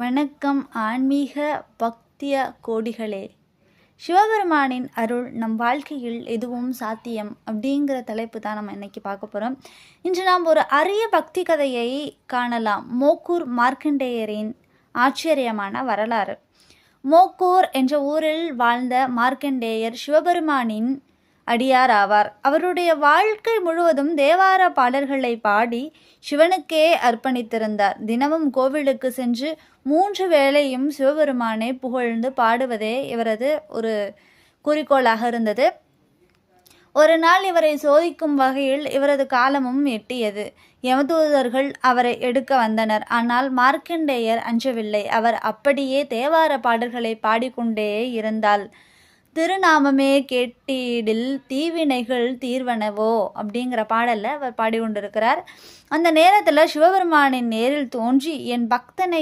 வணக்கம் ஆன்மீக பக்திய கோடிகளே. சிவபெருமானின் அருள் நம் வாழ்க்கையில் எதுவும் சாத்தியம் அப்படிங்கிற தலைப்பு தான் நம்ம இன்னைக்கு பார்க்க போகிறோம். இன்று நாம் ஒரு அரிய பக்தி கதையை காணலாம். மோக்கூர் மார்க்கண்டேயரின் ஆச்சரியமான வரலாறு. மோக்கூர் என்ற ஊரில் வாழ்ந்த மார்க்கண்டேயர் சிவபெருமானின் அடியார் ஆவார். அவருடைய வாழ்க்கை முழுவதும் தேவார பாடல்களை பாடி சிவனுக்கே அர்ப்பணித்திருந்தார். தினமும் கோவிலுக்கு சென்று 3 வேளையும் சிவபெருமானை புகழ்ந்து பாடுவதே இவரது ஒரு குறிக்கோளாக இருந்தது. ஒரு நாள் இவரை சோதிக்கும் வகையில் இவரது காலமும் எட்டியது. யமதூதர்கள் அவரை எடுக்க வந்தனர். ஆனால் மார்க்கண்டேயர் அஞ்சவில்லை. அவர் அப்படியே தேவார பாடல்களை பாடிக்கொண்டே இருந்தால் திருநாமமே கேட்டிடில் தீவினைகள் தீர்வனவோ அப்படிங்கிற பாடலில் அவர் பாடிக்கொண்டிருக்கிறார். அந்த நேரத்தில் சிவபெருமானின் நேரில் தோன்றி என் பக்தனை